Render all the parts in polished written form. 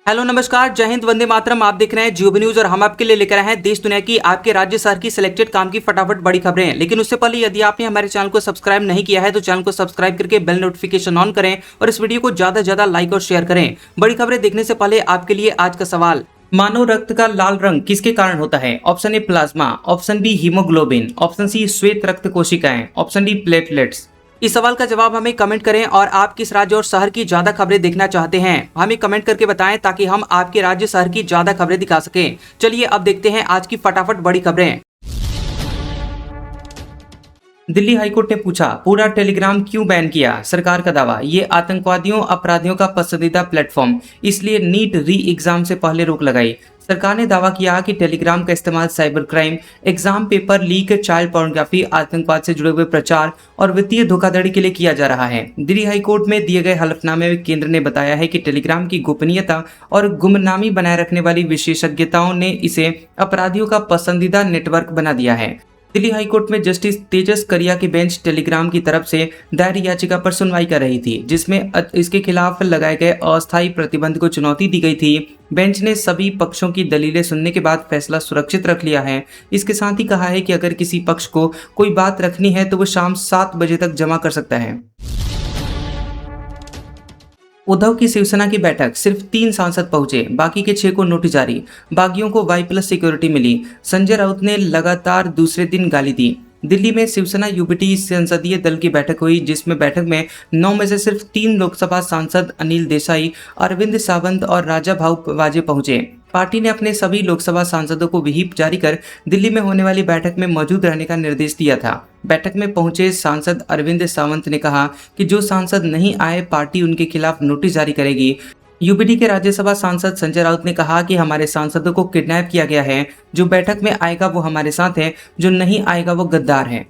Hello नमस्कार, जय हिंद, वंदे मातरम। आप देख रहे हैं जियो न्यूज और हम आपके लिए लेकर आए हैं देश दुनिया की, आपके राज्य शहर की सिलेक्टेड काम की फटाफट बड़ी खबरें। लेकिन उससे पहले यदि आपने हमारे चैनल को सब्सक्राइब नहीं किया है तो चैनल को सब्सक्राइब करके बेल नोटिफिकेशन ऑन करें और इस वीडियो को ज्यादा से ज्यादा लाइक और शेयर करें। बड़ी खबरें देखने से पहले आपके लिए आज का सवाल, मानव रक्त का लाल रंग किसके कारण होता है? Option A plasma, option B haemoglobin, option C श्वेत रक्त कोशिकाएं, ऑप्शन डी प्लेटलेट्स। इस सवाल का जवाब हमें कमेंट करें और आप किस राज्य और शहर की ज्यादा खबरें देखना चाहते हैं हमें कमेंट करके बताएं ताकि हम आपके राज्य शहर की ज्यादा खबरें दिखा सकें। चलिए अब देखते हैं आज की फटाफट बड़ी खबरें। दिल्ली हाईकोर्ट ने पूछा, पूरा टेलीग्राम क्यों बैन किया? सरकार का दावा, ये आतंकवादियों अपराधियों का पसंदीदा प्लेटफॉर्म, इसलिए नीट री एग्जाम से पहले रोक लगाई। सरकार ने दावा किया कि टेलीग्राम का इस्तेमाल cyber crime, exam paper leak, child pornography, आतंकवाद से जुड़े हुए प्रचार और वित्तीय धोखाधड़ी के लिए किया जा रहा है। दिल्ली हाईकोर्ट में दिए गए हलफनामे में केंद्र ने बताया है कि टेलीग्राम की गोपनीयता और गुमनामी बनाए रखने वाली विशेषज्ञताओं ने इसे अपराधियों का पसंदीदा नेटवर्क बना दिया है। दिल्ली हाईकोर्ट में जस्टिस तेजस करिया की बेंच टेलीग्राम की तरफ से दायर याचिका पर सुनवाई कर रही थी, जिसमें इसके खिलाफ लगाए गए अस्थायी प्रतिबंध को चुनौती दी गई थी। बेंच ने सभी पक्षों की दलीलें सुनने के बाद फैसला सुरक्षित रख लिया है। इसके साथ ही कहा है कि अगर किसी पक्ष को कोई बात रखनी है तो वो शाम 7 बजे तक जमा कर सकता है। उद्धव की शिवसेना की बैठक, सिर्फ 3 सांसद पहुंचे, बाकी के 6 को नोटिस जारी। बागियों को Y+ सिक्योरिटी मिली। संजय राउत ने लगातार दूसरे दिन गाली दी। दिल्ली में शिवसेना यूबीटी संसदीय दल की बैठक हुई, जिसमें बैठक में 9 में से सिर्फ 3 लोकसभा सांसद अनिल देसाई, अरविंद सावंत और राजा भाऊ वाजे पहुंचे। पार्टी ने अपने सभी लोकसभा सांसदों को व्हिप जारी कर दिल्ली में होने वाली बैठक में मौजूद रहने का निर्देश दिया था। बैठक में पहुंचे सांसद अरविंद सावंत ने कहा कि जो सांसद नहीं आए, पार्टी उनके खिलाफ नोटिस जारी करेगी। यूपीडी के राज्यसभा सांसद संजय राउत ने कहा कि हमारे सांसदों को किडनैप किया गया है। जो बैठक में आएगा वो हमारे साथ है, जो नहीं आएगा वो गद्दार है।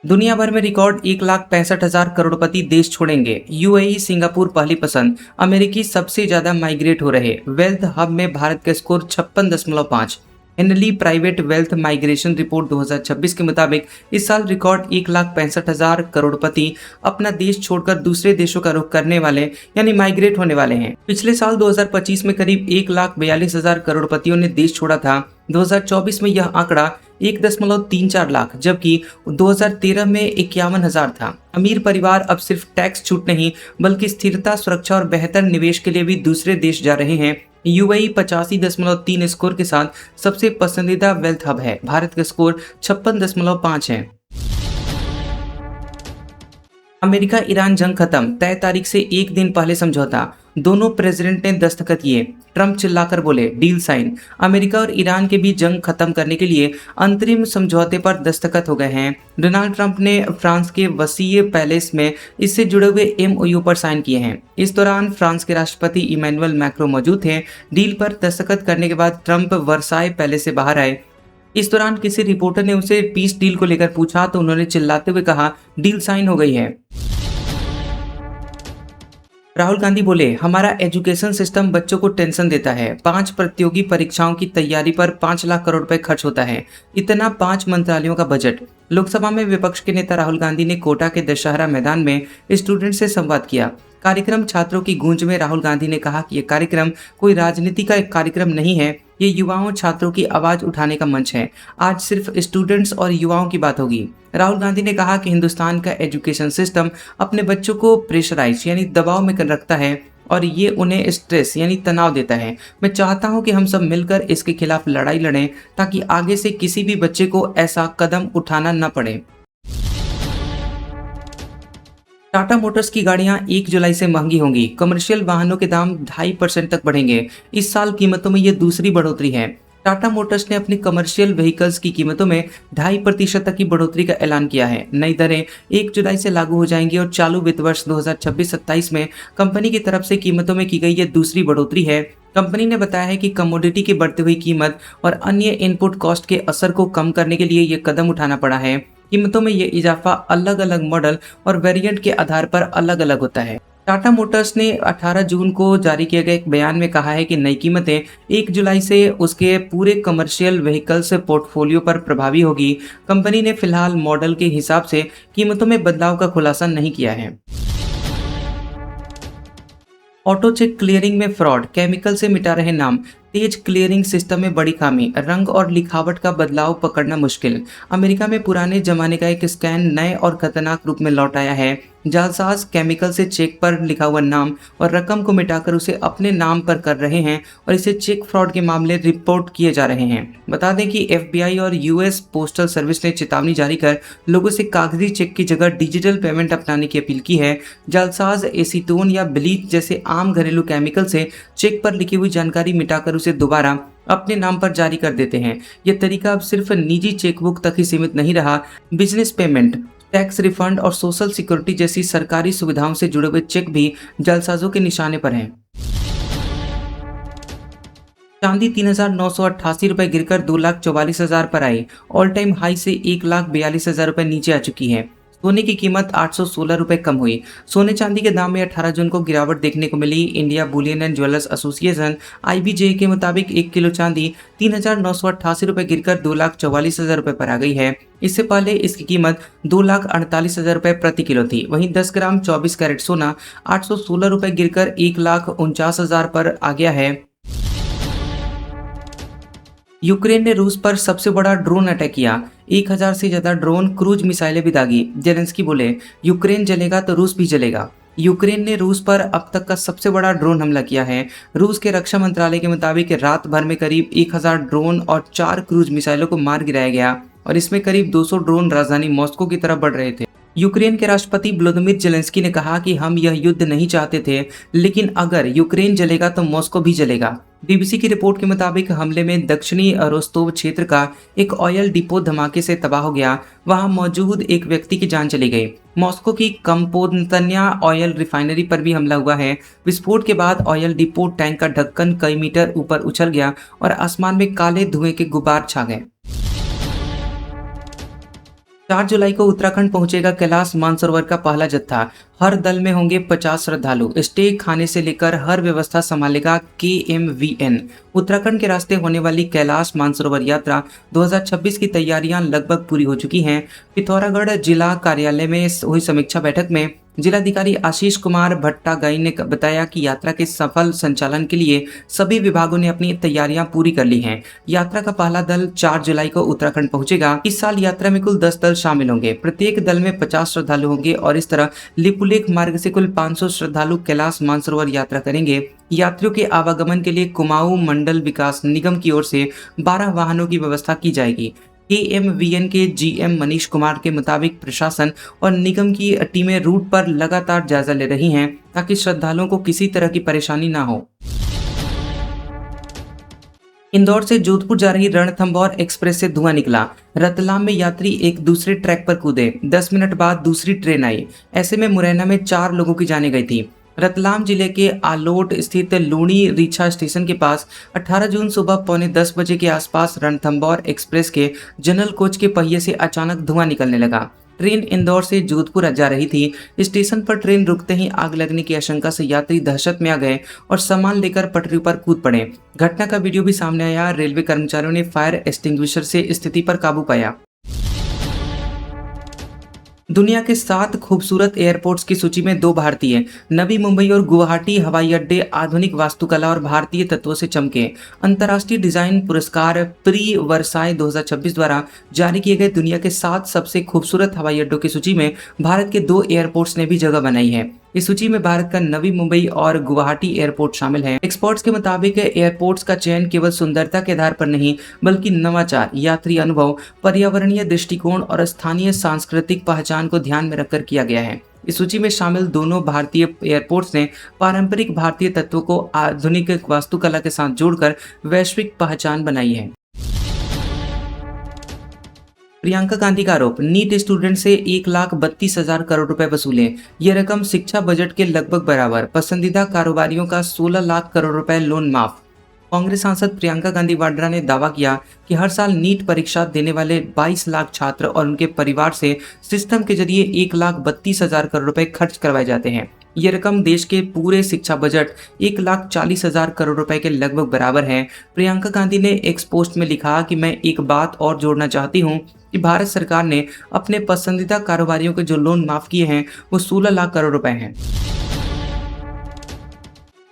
दुनिया भर में रिकॉर्ड 1,65,000 करोड़पति देश छोड़ेंगे। यूएई, सिंगापुर पहली पसंद। अमेरिकी सबसे ज्यादा माइग्रेट हो रहे। वेल्थ हब में भारत का score 56.5। Henley private wealth migration report 2026 के मुताबिक इस साल रिकॉर्ड 1,65,000 करोड़पति अपना देश छोड़कर दूसरे देशों का रुख करने वाले यानी माइग्रेट होने वाले हैं। पिछले साल 2025 में करीब 1,42,000 करोड़पतियों ने देश छोड़ा था। 2024 में यह आंकड़ा 1.34 लाख, जबकि 2013 में 51,000 था। अमीर परिवार अब सिर्फ टैक्स छूट नहीं बल्कि स्थिरता, सुरक्षा और बेहतर निवेश के लिए भी दूसरे देश जा रहे हैं। यूएई 85.3 स्कोर के साथ सबसे पसंदीदा वेल्थ हब है। भारत का स्कोर 56.5 है। अमेरिका ईरान जंग खत्म, तय तारीख से एक दिन पहले समझौता। दोनों प्रेसिडेंट ने दस्तखत किए। ट्रंप चिल्लाकर बोले, डील साइन। अमेरिका और ईरान के बीच जंग खत्म करने के लिए अंतरिम समझौते पर दस्तखत हो गए हैं। डोनाल्ड ट्रंप ने फ्रांस के वर्साइल पैलेस में इससे जुड़े हुए एमओयू पर साइन किए हैं। इस दौरान फ्रांस के राष्ट्रपति इमैनुअल मैक्रो मौजूद थे। डील पर दस्तखत करने के बाद ट्रंप वर्साइल पैलेस से बाहर आए। इस दौरान किसी रिपोर्टर ने उनसे पीस डील को लेकर पूछा तो उन्होंने चिल्लाते हुए कहा, डील साइन हो गई है। राहुल गांधी बोले, हमारा एजुकेशन सिस्टम बच्चों को टेंशन देता है। 5 प्रतियोगी परीक्षाओं की तैयारी पर 5 लाख करोड़ रुपए खर्च होता है। इतना 5 मंत्रालयों का बजट। लोकसभा में विपक्ष के नेता राहुल गांधी ने कोटा के दशहरा मैदान में स्टूडेंट से संवाद किया। कार्यक्रम छात्रों की गूंज में राहुल गांधी ने कहा कि यह कार्यक्रम कोई राजनीति का एक कार्यक्रम नहीं है, ये युवाओं छात्रों की आवाज उठाने का मंच है। आज सिर्फ स्टूडेंट्स और युवाओं की बात होगी। राहुल गांधी ने कहा कि हिंदुस्तान का एजुकेशन सिस्टम अपने बच्चों को प्रेशराइज यानी दबाव में कर रखता है और ये उन्हें स्ट्रेस यानी तनाव देता है। मैं चाहता हूं कि हम सब मिलकर इसके खिलाफ लड़ाई लड़ें ताकि आगे से किसी भी बच्चे को ऐसा कदम उठाना न पड़े। टाटा मोटर्स की गाड़ियां 1 जुलाई से महंगी होंगी। कमर्शियल वाहनों के दाम 2.5% तक बढ़ेंगे। इस साल कीमतों में ये दूसरी बढ़ोतरी है। टाटा मोटर्स ने अपनी कमर्शियल व्हीकल्स की कीमतों में 2.5% तक की बढ़ोतरी का ऐलान किया है। नई दरें 1 जुलाई से लागू हो जाएंगी और चालू वित्त वर्ष 2026-27 में कंपनी की तरफ से कीमतों में की गई ये दूसरी बढ़ोतरी है। कंपनी ने बताया है कि कमोडिटी की बढ़ती हुई कीमत और अन्य इनपुट कॉस्ट के असर को कम करने के लिए ये कदम उठाना पड़ा है। कीमतों में ये इजाफा अलग अलग मॉडल और वेरिएंट के आधार पर अलग अलग होता है। टाटा मोटर्स ने 18 जून को जारी किए गए एक बयान में कहा है कि नई कीमतें 1 जुलाई से उसके पूरे कमर्शियल व्हीकल्स पोर्टफोलियो पर प्रभावी होगी। कंपनी ने फिलहाल मॉडल के हिसाब से कीमतों में बदलाव का खुलासा नहीं किया है। ऑटो चेक क्लियरिंग में फ्रॉड, केमिकल से मिटा रहे नाम, तेज क्लियरिंग सिस्टम में बड़ी खामी, रंग और लिखावट का बदलाव पकड़ना मुश्किल। अमेरिका में पुराने जमाने का एक स्कैन नए और खतरनाक रूप में लौट आया है। जालसाज केमिकल से चेक पर लिखा हुआ नाम और रकम को मिटाकर उसे अपने नाम पर कर रहे हैं और इसे चेक फ्रॉड के मामले रिपोर्ट किए जा रहे हैं। बता दें कि एफबीआई और यूएस पोस्टल सर्विस ने चेतावनी जारी कर लोगों से कागजी चेक की जगह डिजिटल पेमेंट अपनाने की अपील की है। जालसाज एसीटोन या ब्लीच जैसे आम घरेलू केमिकल से चेक पर लिखी हुई जानकारी मिटाकर उसे दोबारा अपने नाम पर जारी कर देते हैं। यह तरीका अब सिर्फ निजी चेकबुक तक ही सीमित नहीं रहा। बिजनेस पेमेंट, टैक्स रिफंड और सोशल सिक्योरिटी जैसी सरकारी सुविधाओं से जुड़े हुए चेक भी जालसाजों के निशाने पर हैं। चांदी 3,988 रुपए गिरकर 2,44,000 पर आई। ऑल टाइम हाई से 1,42,000 रुपए नीचे आ चुकी है। सोने की कीमत 816 रुपए कम हुई। सोने चांदी के दाम में 18 जून को गिरावट देखने को मिली। India bullion and jewellers association IBJ के मुताबिक 1 किलो चांदी 3,988 रुपए गिरकर 2,44,000 रुपए पर आ गई है। इससे पहले इसकी कीमत 2,48,000 रुपए प्रति किलो थी। वहीं 10 ग्राम 24 कैरेट सोना 816 रुपए गिरकर 1,49,000 पर आ गया है। यूक्रेन ने रूस पर सबसे बड़ा ड्रोन अटैक किया। 1,000 से ज्यादा ड्रोन, क्रूज मिसाइलें भी दागी। जेलेंस्की बोले, यूक्रेन जलेगा तो रूस भी जलेगा। यूक्रेन ने रूस पर अब तक का सबसे बड़ा ड्रोन हमला किया है। रूस के रक्षा मंत्रालय के मुताबिक रात भर में करीब 1,000 ड्रोन और 4 क्रूज मिसाइलों को मार गिराया गया और इसमें करीब 200 ड्रोन राजधानी मॉस्को की तरफ बढ़ रहे थे। यूक्रेन के राष्ट्रपति व्लादिमीर जेलेंस्की ने कहा कि हम यह युद्ध नहीं चाहते थे, लेकिन अगर यूक्रेन जलेगा तो मॉस्को भी जलेगा। बीबीसी की रिपोर्ट के मुताबिक हमले में दक्षिणी रोस्तोव क्षेत्र का एक ऑयल डिपो धमाके से तबाह हो गया। वहां मौजूद एक व्यक्ति की जान चली गई। मॉस्को की कंपोतन्या ऑयल रिफाइनरी पर भी हमला हुआ है। विस्फोट के बाद ऑयल डिपो टैंक का ढक्कन कई मीटर ऊपर उछल गया और आसमान में काले धुएं के गुब्बार छा गए। 4 जुलाई को उत्तराखंड पहुंचेगा कैलाश मानसरोवर का पहला जत्था। हर दल में होंगे 50 श्रद्धालु। स्टे, खाने से लेकर हर व्यवस्था संभालेगा KMVN। उत्तराखंड के रास्ते होने वाली कैलाश मानसरोवर यात्रा 2026 की तैयारियां लगभग पूरी हो चुकी हैं। पिथौरागढ़ जिला कार्यालय में हुई समीक्षा बैठक में जिलाधिकारी आशीष कुमार भट्टागाई ने बताया कि यात्रा के सफल संचालन के लिए सभी विभागों ने अपनी तैयारियां पूरी कर ली हैं। यात्रा का पहला दल 4 जुलाई को उत्तराखंड पहुंचेगा। इस साल यात्रा में कुल 10 दल शामिल होंगे। प्रत्येक दल में 50 श्रद्धालु होंगे और इस तरह लिपुलेख मार्ग से कुल 500 श्रद्धालु कैलाश मानसरोवर यात्रा करेंगे। यात्रियों के आवागमन के लिए कुमाऊं मंडल विकास निगम की ओर से 12 वाहनों की व्यवस्था की जाएगी। KMVN के GM मनीष कुमार के मुताबिक प्रशासन और निगम की टीमें रूट पर लगातार जायजा ले रही हैं ताकि श्रद्धालुओं को किसी तरह की परेशानी ना हो। इंदौर से जोधपुर जा रही रणथंभौर एक्सप्रेस से धुआं निकला। रतलाम में यात्री एक दूसरे ट्रैक पर कूदे। 10 मिनट बाद दूसरी ट्रेन आई। ऐसे में मुरैना में 4 लोगों की जानें गई थी। रतलाम जिले के आलोट स्थित लूणी रीछा स्टेशन के पास 18 जून सुबह 9:45 बजे के आसपास रणथंभौर एक्सप्रेस के जनरल कोच के पहिए से अचानक धुआं निकलने लगा। ट्रेन इंदौर से जोधपुर जा रही थी। स्टेशन पर ट्रेन रुकते ही आग लगने की आशंका से यात्री दहशत में आ गए और सामान लेकर पटरी पर कूद पड़े। घटना का वीडियो भी सामने आया। रेलवे कर्मचारियों ने फायर एक्सटिंग्विशर से स्थिति पर काबू पाया। दुनिया के 7 खूबसूरत एयरपोर्ट्स की सूची में 2 भारतीय, नवी मुंबई और गुवाहाटी हवाई अड्डे आधुनिक वास्तुकला और भारतीय तत्वों से चमके। अंतर्राष्ट्रीय डिजाइन पुरस्कार प्री वर्साई 2026 द्वारा जारी किए गए दुनिया के 7 सबसे खूबसूरत हवाई अड्डों की सूची में भारत के 2 एयरपोर्ट्स ने भी जगह बनाई है। इस सूची में भारत का नवी मुंबई और गुवाहाटी एयरपोर्ट शामिल है। एक्सपर्ट्स के मुताबिक एयरपोर्ट्स का चयन केवल सुंदरता के आधार पर नहीं, बल्कि नवाचार, यात्री अनुभव, पर्यावरणीय दृष्टिकोण और स्थानीय सांस्कृतिक पहचान को ध्यान में रखकर किया गया है। इस सूची में शामिल दोनों भारतीय एयरपोर्ट्स ने पारंपरिक भारतीय तत्वों को आधुनिक वास्तुकला के साथ जोड़कर वैश्विक पहचान बनाई है। प्रियंका गांधी का आरोप, नीट स्टूडेंट से 1,32,000 करोड़ रुपए वसूले। ये रकम शिक्षा बजट के लगभग बराबर। पसंदीदा कारोबारियों का 16 लाख करोड़ रुपए लोन माफ। कांग्रेस सांसद प्रियंका गांधी वाड्रा ने दावा किया कि हर साल नीट परीक्षा देने वाले 22 लाख छात्र और उनके परिवार से सिस्टम के जरिए 1,32,000 करोड़ रुपए खर्च करवाए जाते हैं। ये रकम देश के पूरे शिक्षा बजट 1,40,000 करोड़ रुपए के लगभग बराबर है। प्रियंका गांधी ने एक पोस्ट में लिखा कि मैं एक बात और जोड़ना चाहती हूँ कि भारत सरकार ने अपने पसंदीदा कारोबारियों के जो लोन माफ किए हैं वो 16 लाख करोड़ रुपए हैं।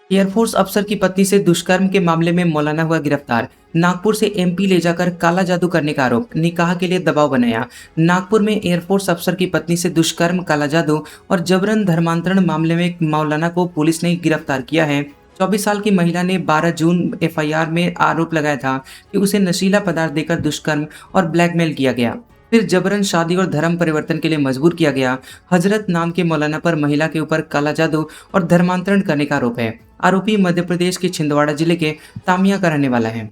एयरफोर्स अफसर की पत्नी से दुष्कर्म के मामले में मौलाना हुआ गिरफ्तार। नागपुर से एमपी ले जाकर काला जादू करने का आरोप, निकाह के लिए दबाव बनाया। नागपुर में एयरफोर्स अफसर की पत्नी से दुष्कर्म, काला जादू और जबरन धर्मांतरण मामले में एक मौलाना को पुलिस ने गिरफ्तार किया है। 24 साल की महिला ने 12 जून एफआईआर में आरोप लगाया था कि उसे नशीला पदार्थ देकर दुष्कर्म और ब्लैकमेल किया गया, फिर जबरन शादी और धर्म परिवर्तन के लिए मजबूर किया गया। हजरत नाम के मौलाना पर महिला के ऊपर काला जादू और धर्मांतरण करने का आरोप है। आरोपी मध्य प्रदेश के छिंदवाड़ा जिले के तामिया का रहने वाला है।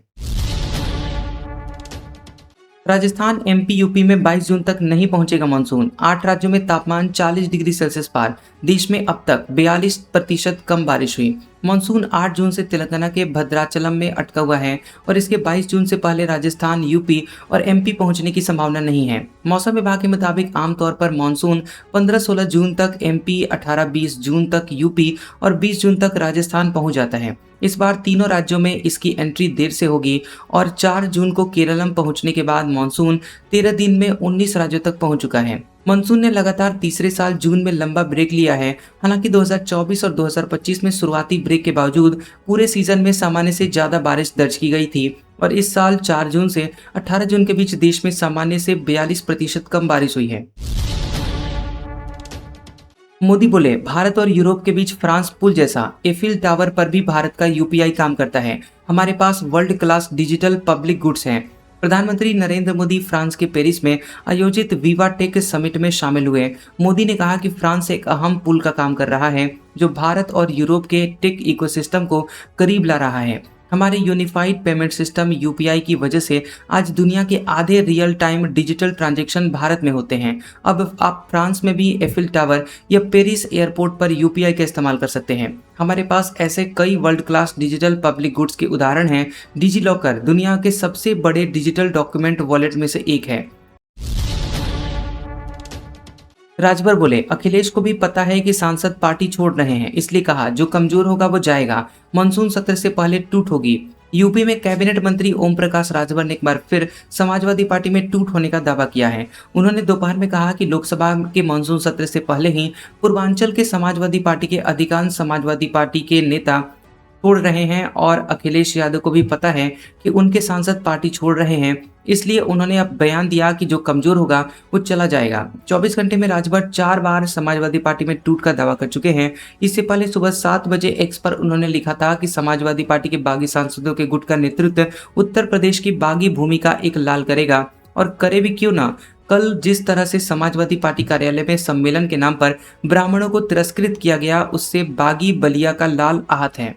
राजस्थान, एमपी, यूपी में 22 जून तक नहीं पहुंचेगा मानसून। 8 राज्यों में तापमान 40 डिग्री सेल्सियस पार। देश में अब तक 42% कम बारिश हुई। मानसून 8 जून से तेलंगाना के भद्राचलम में अटका हुआ है और इसके 22 जून से पहले राजस्थान, यूपी और एमपी पहुंचने की संभावना नहीं है। मौसम विभाग के मुताबिक आमतौर पर मानसून 15-16 जून तक एमपी, 18-20 जून तक यूपी और 20 जून तक राजस्थान पहुंच जाता है। इस बार तीनों राज्यों में इसकी एंट्री देर से होगी और 4 जून को केरलम पहुंचने के बाद मानसून 13 दिन में 19 राज्यों तक पहुंच चुका है। मानसून ने लगातार तीसरे साल जून में लंबा ब्रेक लिया है। हालांकि 2024 और 2025 में शुरुआती ब्रेक के बावजूद पूरे सीजन में सामान्य से ज्यादा बारिश दर्ज की गई थी और इस साल 4 जून से 18 जून के बीच देश में सामान्य से 42% कम बारिश हुई है। मोदी बोले, भारत और यूरोप के बीच फ्रांस पुल जैसा। एफिल टावर पर भी भारत का यूपीआई काम करता है। हमारे पास world class digital public goods हैं। प्रधानमंत्री नरेंद्र मोदी फ्रांस के पेरिस में आयोजित विवा टेक समिट में शामिल हुए। मोदी ने कहा कि फ्रांस एक अहम पुल का काम कर रहा है जो भारत और यूरोप के टेक इकोसिस्टम को करीब ला रहा है। हमारे यूनिफाइड पेमेंट सिस्टम यूपीआई की वजह से आज दुनिया के आधे real time digital transaction Bharat में होते हैं। अब आप फ्रांस में भी एफिल टावर या पेरिस एयरपोर्ट पर यूपीआई का इस्तेमाल कर सकते हैं। हमारे पास ऐसे कई world class digital public goods के उदाहरण हैं। डिजी लॉकर दुनिया के सबसे बड़े डिजिटल डॉक्यूमेंट वॉलेट में से एक है। राजभर बोले, अखिलेश को भी पता है कि सांसद पार्टी छोड़ रहे हैं, इसलिए कहा जो कमजोर होगा वो जाएगा। मानसून सत्र से पहले टूट होगी। यूपी में कैबिनेट मंत्री ओम प्रकाश राजभर ने एक बार फिर समाजवादी पार्टी में टूट होने का दावा किया है। उन्होंने दोपहर में कहा कि लोकसभा के मानसून सत्र से पहले ही पूर्वांचल के समाजवादी पार्टी के अधिकांश समाजवादी पार्टी के नेता छोड़ रहे हैं और अखिलेश यादव को भी पता है कि उनके सांसद पार्टी छोड़ रहे हैं, इसलिए उन्होंने अब बयान दिया कि जो कमजोर होगा वो चला जाएगा। 24 घंटे में राजभर 4 बार समाजवादी पार्टी में टूट का दावा कर चुके हैं। इससे पहले सुबह 7 बजे एक्स पर उन्होंने लिखा था कि समाजवादी पार्टी के बागी सांसदों के गुट का नेतृत्व उत्तर प्रदेश की बागी भूमिका एक लाल करेगा, और करे भी क्यों ना। कल जिस तरह से समाजवादी पार्टी कार्यालय में सम्मेलन के नाम पर ब्राह्मणों को तिरस्कृत किया गया, उससे बागी बलिया का लाल आहत है।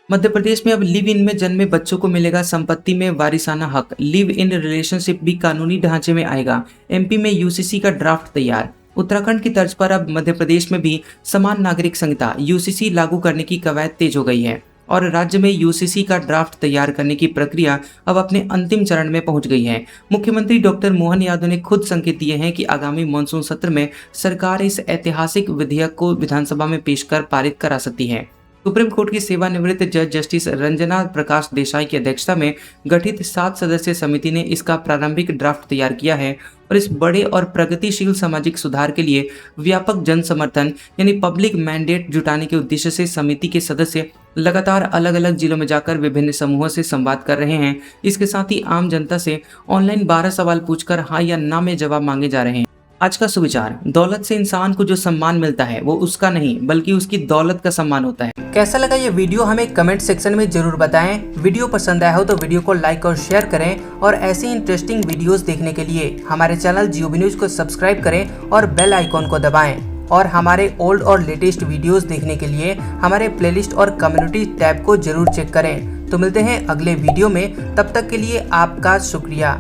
मध्य प्रदेश में अब लिव इन में जन्मे बच्चों को मिलेगा संपत्ति में वारिसाना हक। लिव इन रिलेशनशिप भी कानूनी ढांचे में आएगा। एमपी में यूसीसी का ड्राफ्ट तैयार। उत्तराखंड की तर्ज पर अब मध्य प्रदेश में भी समान नागरिक संहिता यूसीसी लागू करने की कवायद तेज हो गई है और राज्य में यूसीसी का ड्राफ्ट तैयार करने की प्रक्रिया अब अपने अंतिम चरण में पहुंच गई है। मुख्यमंत्री डॉक्टर मोहन यादव ने खुद संकेत दिए हैं कि आगामी मानसून सत्र में सरकार इस ऐतिहासिक विधेयक को विधानसभा में पेश कर पारित करा सकती है। सुप्रीम कोर्ट की सेवानिवृत्त जज जस्टिस रंजना प्रकाश देसाई की अध्यक्षता में गठित 7 सदस्यीय समिति ने इसका प्रारंभिक ड्राफ्ट तैयार किया है और इस बड़े और प्रगतिशील सामाजिक सुधार के लिए व्यापक जन समर्थन यानी पब्लिक मैंडेट जुटाने के उद्देश्य से समिति के सदस्य लगातार अलग अलग जिलों में जाकर विभिन्न समूहों से संवाद कर रहे हैं। इसके साथ ही आम जनता से ऑनलाइन 12 सवाल पूछकर हाँ या ना में जवाब मांगे जा रहे हैं। आज का सुविचार, दौलत से इंसान को जो सम्मान मिलता है वो उसका नहीं बल्कि उसकी दौलत का सम्मान होता है। कैसा लगा ये वीडियो हमें कमेंट सेक्शन में जरूर बताएं। वीडियो पसंद आया हो तो वीडियो को लाइक और शेयर करें और ऐसी इंटरेस्टिंग वीडियोस देखने के लिए हमारे चैनल जियोबी न्यूज को सब्सक्राइब करें और बेल आइकॉन को दबाएं। और हमारे ओल्ड और लेटेस्ट वीडियोस देखने के लिए हमारे प्लेलिस्ट और कम्युनिटी टैब को जरूर चेक करें। तो मिलते हैं अगले वीडियो में, तब तक के लिए आपका शुक्रिया।